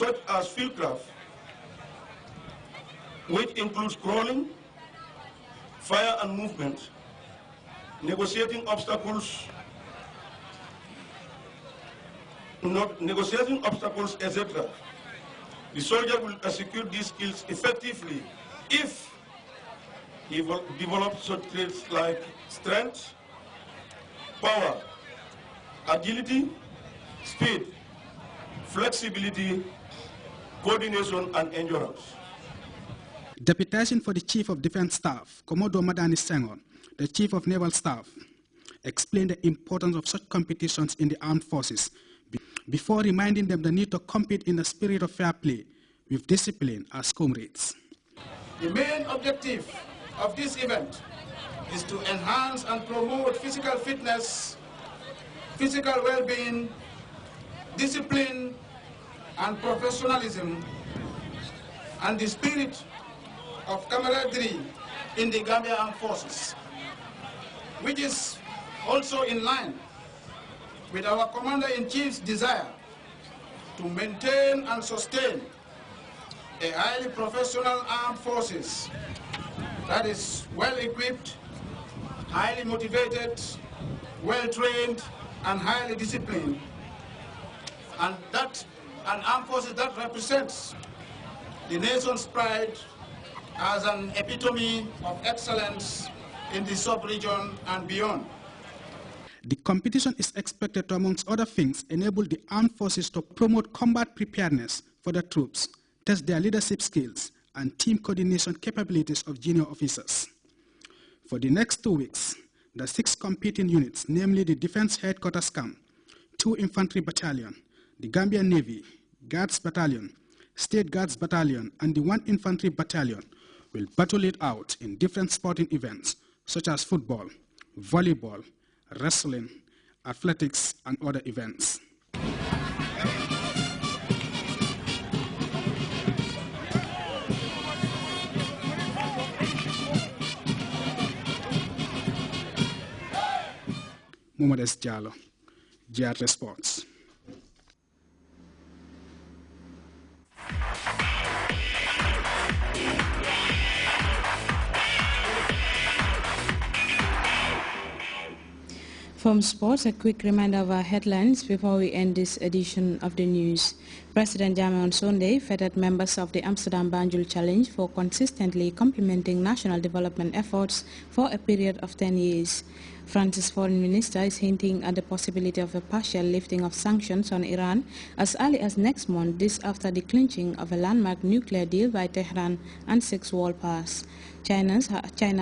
such as fieldcraft, which includes crawling, fire and movement, negotiating obstacles, etc. The soldier will execute these skills effectively if he develops such traits like strength, power, agility, speed, flexibility, coordination, and endurance. Deputation for the Chief of Defense Staff, Commodore Madani Senghor, the Chief of Naval Staff, explained the importance of such competitions in the armed forces before reminding them the need to compete in a spirit of fair play with discipline as comrades. The main objective of this event is to enhance and promote physical fitness, physical well-being, discipline, and professionalism, and the spirit of camaraderie in the Gambia Armed Forces, which is also in line with our Commander-in-Chief's desire to maintain and sustain a highly professional armed forces that is well-equipped, highly motivated, well-trained, and highly disciplined, and an armed forces that represents the nation's pride as an epitome of excellence in the sub-region and beyond. The competition is expected to, amongst other things, enable the armed forces to promote combat preparedness for the troops, test their leadership skills, and team coordination capabilities of junior officers. For the next 2 weeks, the 6 competing units, namely the Defense Headquarters Camp, 2 Infantry Battalion, the Gambian Navy, Guards Battalion, State Guards Battalion, and the 1 Infantry Battalion will battle it out in different sporting events such as football, volleyball, wrestling, athletics, and other events. Mohammed Jallo, GRT Sports. From sports, a quick reminder of our headlines before we end this edition of the news. President Jammeh on Sunday feted members of the Amsterdam Banjul Challenge for consistently complementing national development efforts for a period of 10 years. France's foreign minister is hinting at the possibility of a partial lifting of sanctions on Iran as early as next month, this after the clinching of a landmark nuclear deal by Tehran and 6 world powers. China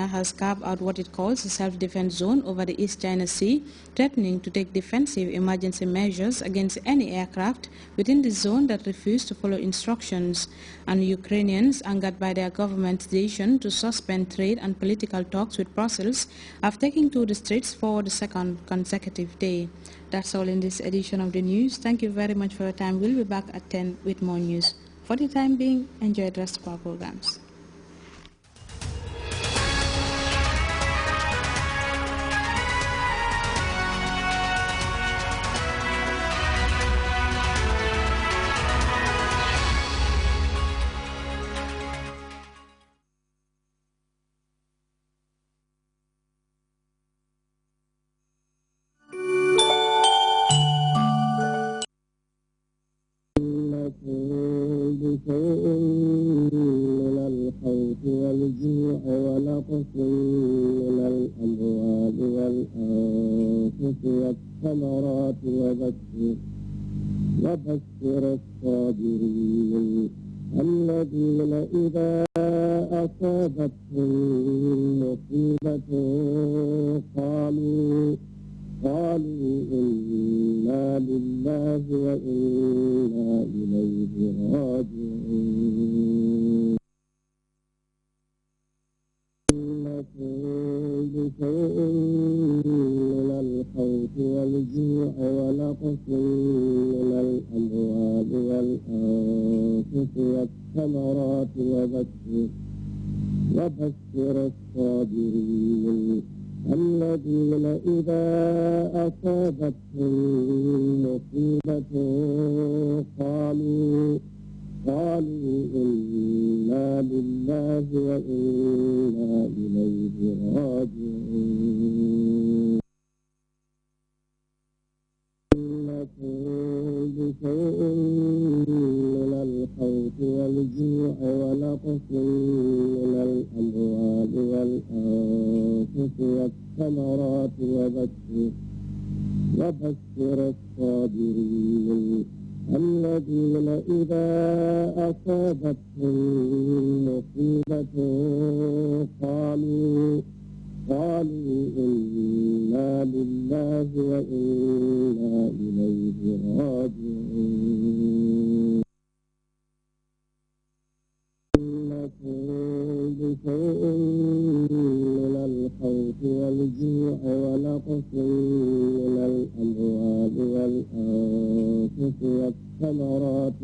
has carved out what it calls a self-defense zone over the East China Sea, threatening to take defensive emergency measures against any aircraft within the zone that refuse to follow instructions. And Ukrainians, angered by their government's decision to suspend trade and political talks with Brussels, have taken to the streets for the 2nd consecutive day. That's all in this edition of the news. Thank you very much for your time. We'll be back at 10 with more news. For the time being, enjoy the rest of our programs. من الخوف والجوع ونقص من الأموال والأنفس والثمرات وبشر الصابرين الذين إذا أصابتهم مصيبة قالوا إنا لله وإنا إليه راجعون إنكم بشيء من الخوف والجوع ونقص من الأموال والأنفس والثمرات وبشر الصابرين الذين إذا أصابتهم مصيبة قالوا إنا لله وإنا إليه راجعون إنكم بشيء من الخوف والجوع ونقص من الأموال والأنفس والثمرات وبشر الصابرين الذين إذا أصابتهم مصيبة قالوا إنا لله وإنا إليه راجعون إنكم بشيء من الخوف والجوع ونقص من الأموال والأنفس والثمرات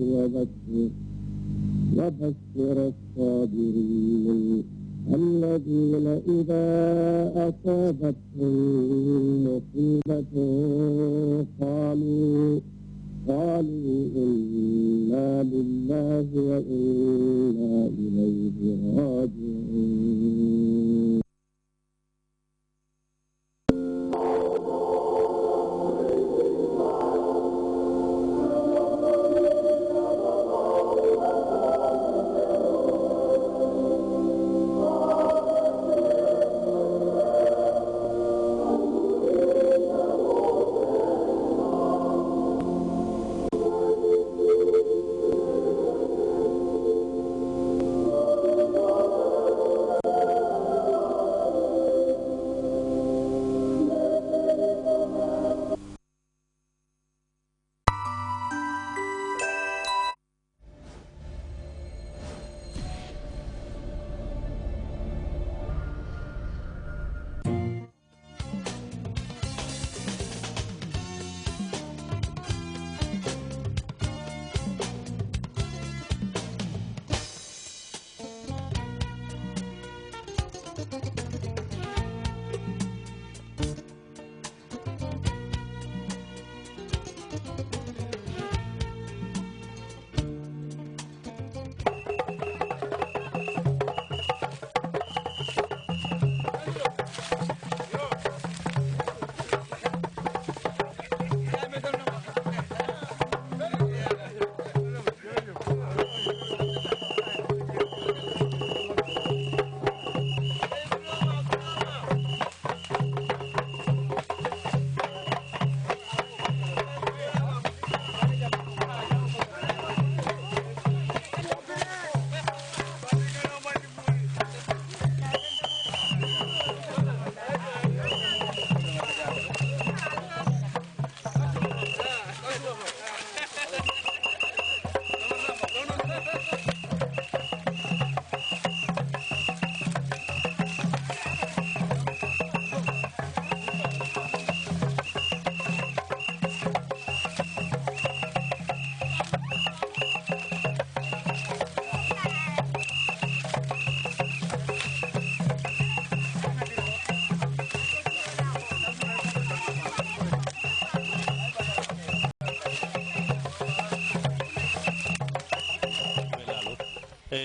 وبشر الصابرين الذين إذا أصابتهم مصيبة قالوا إنا لله وإنا إليه راجعون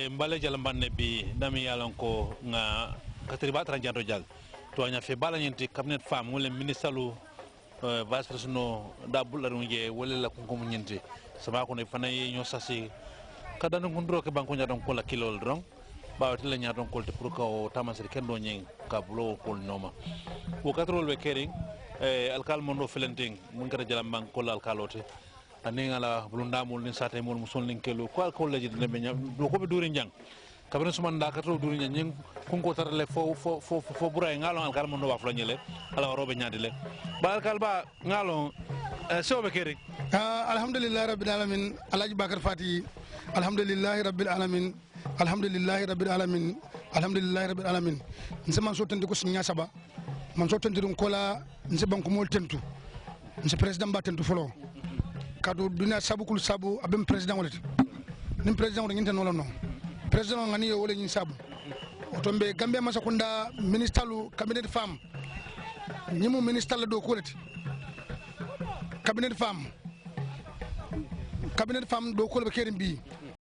mbale jal mbanne bi dami yalan ko nga katriba tranjanto jal to anya fe bala nyenti cabinet femme wala ministalu vice president da bullaru je wala la ko mu nyenti sama ko ne fanay ño sasi kada non ndro ke banko nyadon ko la kilol dron bawti la nyadon ko te pour ko tamasir kendo nyen ka bulo ko noma ko katrol be kering alkal mondo felenting mun kata jalam bank ko la alkalote ani ngala bulundamul ni sate mol muson linkelu ko alkol laji de be nyam do ko be duri njang kabren suman da katro duri nyang kun ko tarale fo buray ngalo alkal mondo wa flo nyele ala robe nyaadile ba alkal ba ngalo sobe kering alhamdulillah rabbil alamin alaji bakar fati alhamdulillah rabbil alamin alhamdulillah rabbil alamin alhamdulillah rabbil alamin nse man so tandi ko sinya saba man so tandi dum kola nse banko mol tentu nse president ba tentu folo kadu duna sabu kul sabu abem president wala nim president wala nginte nolam no president ngani yo wala nyin sabu otombe gambe masakunda ministalu cabinet femme nyimu ministal do ko lati cabinet femme do ko be kerim bi